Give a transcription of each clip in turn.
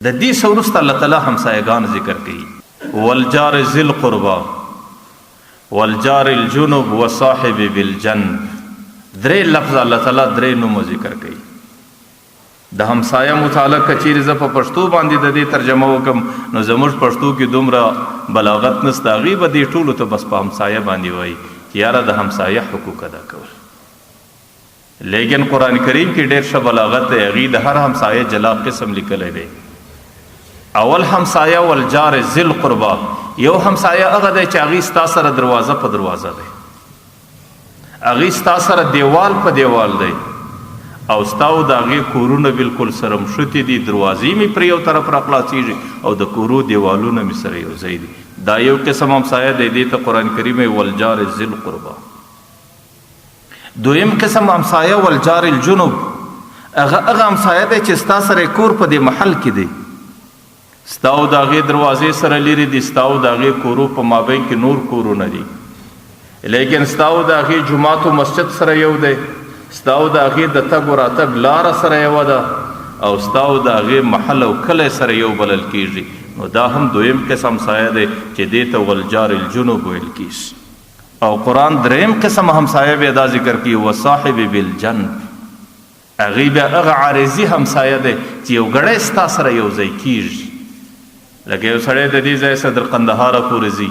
د دې سورست الله تعالی همسایگان ذکر کړي والجار ذی القربى والجار الجنب والصاحب بالجنب. درې لفظ الله تعالی درې نوم ذکر کړي. د همسایه متعلق کچیر ز په پښتو باندې د دې ترجمه وکم نو زموږ پښتو کې دومره بلاغت نشته، غیب دې ټولو ته بس په همسایه باندې وای چې یاره د همسایه حقوق ادا کول. لیکن قرآن کریم کې ډېر ښه بلاغت دی، هغې د هر همسایه جلا قسم لیکلی دی. اول همسایه والجار ذی القربا، یو همسایه هغه دی چې هغې ستا سره دروازه په دروازه دی، هغې ستا سره دیوال په دیوال دی او ستا او د هغې کورونه بالکل سره مښتي دي، دروازې مې پرې یو طرف را خلاصېږي او د کورو دیوالونه مې سره یو ځای دي. دا یو قسم همسایه دی، دې ته قرآن کریم والجار ذی القربا. دویم قسم همسایه والجار الجنب، هغه همسایه دی چې ستا سره کور په دې محل کې دی، ستا او د هغې دروازې سره لرې دي، ستا او د هغې کورو په مابین کې نور کورونه دي، لیکن ستا او د هغې جومات و مسجد سره یو دی، ستا او د هغې د تګ و راتګ لاره سره یوه ده او ستا او د هغې محل او کلی سره یو بلل کیږي. نو دا هم دویم قسم همسایه دی چې دې ته والجار الجنب ویل کیږي. او قرآن دریم قسم همسایه بیا دا ذکر کړي وصاحب بالجنب، هغې بیا هغه عارضي همسایه دی چې یو ګړی ستا سره یو ځای کیږي. لکه یو سړی د دې ځای صدر قندهاره پورې ځي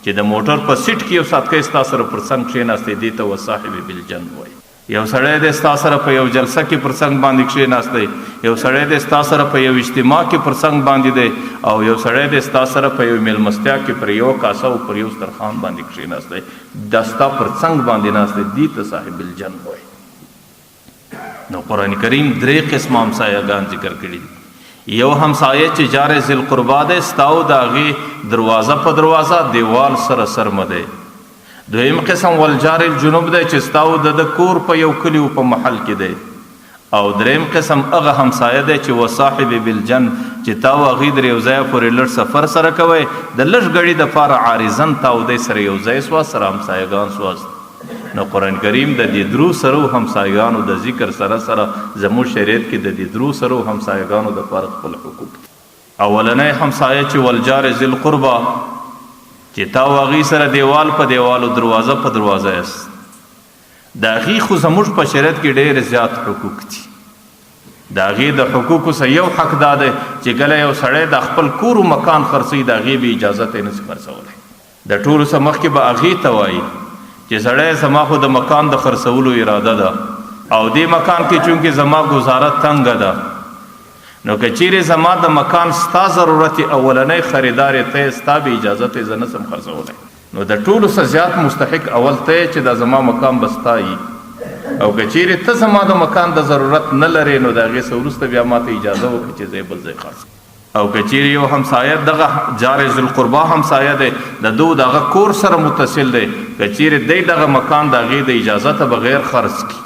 چې د موټر په سیټ کې یو ساتکی ستا سره پر څنګ کښېناستی، دې ته وصاحب بالجنب وایي. یو سړی دی ستا سره په یو جلسه کې پر څنګ باندې کښېناستی، یو سړی دی ستا سره په یو اجتماع کې پر څنګ باندې دی، او یو سړی دی ستا سره په یو میلمستیا کې پر یو کاسه او پر یو سترخوان باندې کښېناستی، دا ستا پر څنګ باندې ناستی، دې ته صاحب الجنب وایي. نو قرآن کریم درې قسمه همسایهګان ذکر کړي دي. یو همسایه چې جار ذی القربا دی، ستا او د هغې دروازه په دروازه دیوال سره سرمه دی. دویم قسم والجار الجنوب دی چې ستا او د کور په یو کلي په محل کې دی. او دریم قسم هغه همسایه دی چې وصاحب بالجنب چې تا او هغې در یو ځایه پورې لږ سفر سره کوئ، د لږ غړي دپاره عارضن تا او دی سره یو ځای سواست، سره همسایهګان سواست. نو قرآن کریم د دې درو سرو همسایهګانو د ذکر سره سره زموږ شریعت کې د دې درو سرو همسایهګانو دپاره خپل حقوق دي. اولنی همسایه چې والجار ذی القربا چې تا او هغې سره دیوال په دیوال او دروازه په دروازه یاست، د هغې خو زموږ په شریعت کې ډېر زیات حقوق دي. د هغې د حقوقو څخه یو حق دا دی چې کله یو سړی د خپل کور و مکان خرڅوي، د هغې به اجازه ته یې نشي خرڅولی. د ټولو څه مخکې به هغې ته وایي چې سړی زما خو د مکان د خرڅولو اراده ده او دې مکان کې چونکې زما ګزاره تنګه ده، نو که چیرې زما د مکان ستا ضرورت اولنی خریدار یې ته، ستا به اجازه ته زه نسم خرڅولی، نو د ټولو څه زیات مستحق اول ته چې دا زما مکان به ستا وي. او که چیرې ته زما د مکان د ضرورت نه لرې نو د هغې څه وروسته بیا ما ته اجازه وکړي چې زه یې بل ځای خرڅ. او که چیرې یو همسایه دغه جار ذی القربا همسایه دی، د دو د هغه کور سره متصل دی، که چیرې دی دغه مکان د هغې د اجازه ته بغیر خرڅ کړي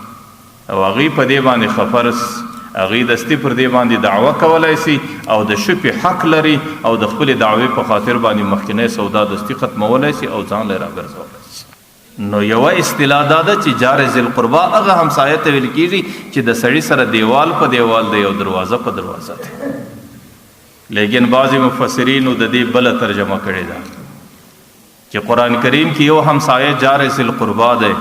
او هغې په دې باندې خفه رسي، هغې دستي پر دې باندې دعوه کولی سي او د شپې حق لري او د خپلې دعوې په خاطر باندې مخکینی سودا دستي ختمولی سي او ځان له راګرځولی سي. نو یوه اصطلاح دا ده چې جار ذی القربا هغه همسایه ته ویل کېږي چې د سړي سره دیوال په دیوال دی او دروازه په دروازه دی. لیکن بعضې مفسرینو د دې بله ترجمه کړې ده چې قرآن کریم کې یو همسایه جار ذی القربا دی،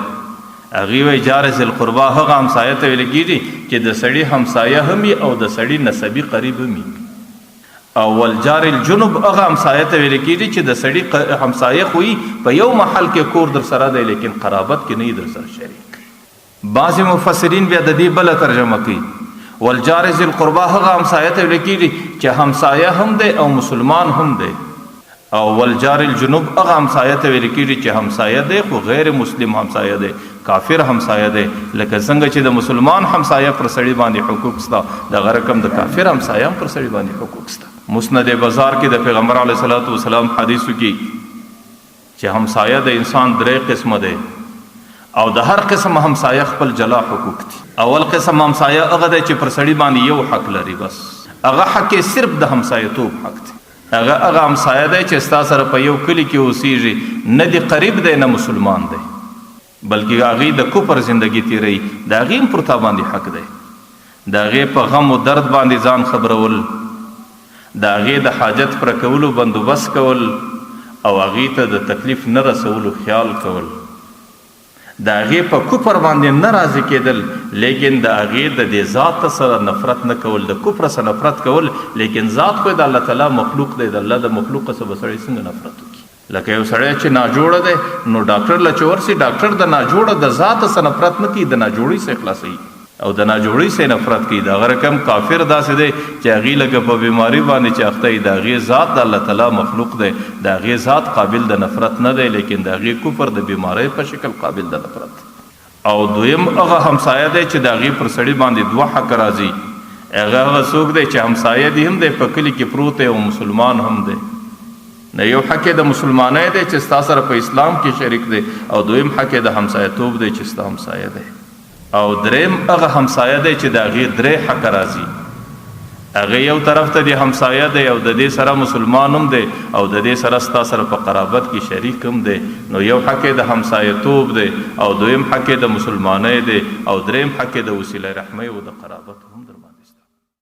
هغې وایي جار ذی القربا هغه همسایه ته ویل کېږي چې د سړي همسایه هم وي او د سړي نسبي قریب هم وي. او والجار الجنب هغه همسایه ته ویل کېږي چې د سړي همسایه خو وي په یو محل کې کور در سره دی لیکن قرابت کې نه وي در سره شریک. بعضې مفسرین بیا د دې بله ترجمه کوي والجار ذی القربا هغه همسایه ته ویل کېږي چې همسایه هم دی او مسلمان هم دی. او والجار الجنوب هغه همسایه ته ویل کېږي چې همسایه دی خو غیر مسلم همسایه دی، کافر همسایه دی. لکه څنګه چې د مسلمان همسایه پر سړي باندې حقوق سته، دغه رقم د کافر همسایه هم پر سړي باندې حقوق سته. مسند بازار کې د پیغمبر علیه صلات وسلام حدیثو کې چې همسایه د انسان درې قسمه دی او د هر قسم همسایه خپل جلا حقوق دي. اول قسم همسایه هغه دی چې پر سړي باندې یو حق لري، بس هغه حق یې صرف د همسایتوب حق دی. هغه همسایه دی چې ستا سره په یو کلي کې اوسیږي، نه دی قریب دی نه مسلمان دی، بلکې هغې د کفر زندگی تیروي، د هغې هم پر تا باندې حق دی. د هغې په غم و درد باندې ځان خبرول، د هغې د حاجت پر کولو بندوبست کول او هغې ته د تکلیف نه رسولو خیال کول، د هغې په کفر باندې نه راضي کېدل، لیکن د هغې د دې ذات سره نفرت نه کول، د کفر سره نفرت کول، لیکن ذات خو د الله تعالی مخلوق دی، د الله د مخلوق څخه به سړی څنګه نفرت وکړي؟ لکه یو سړی چې ناجوړه دی نو ډاکټر له چې ورسي ډاکټر د ناجوړه د ذات سره نفرت نه کوي، د ناجوړۍ څخه خلاصوي او د ناجوړۍ څخه نفرت کوي. د هغه رقم کافر داسې دی چې هغې لکه په بیماري باندې چې اخته وي، د هغې ذات د الله تعالی مخلوق دی، د هغې ذات قابل د نفرت نه دی، لیکن د هغې کفر د بیمارۍ په شکل قابل د نفرت. او دویم هغه همسایه دی چې د هغې پر سړي باندې دوه حق راځي. هغه څوک دی چې همسایه دی هم دی، په کلي کې پروت دی او مسلمان هم دی. نه یو حق د مسلمانۍ دی چې ستا سره په اسلام کې شریک دی، او دویم حق د همسایه‌توب دی چې ستا همسایه دی. او دریم هغه همسایه دی چې د هغې درې حق راځي. هغه یو طرف ته د همسایه دی او د دې سره مسلمان هم دی او د دې سره ستا سره په قرابت کې شریک هم دی. نو یو حق د همسایه‌توب دی او دویم حق د مسلمانۍ دی او دریم حق د وسیله رحمۍ او د قرابت.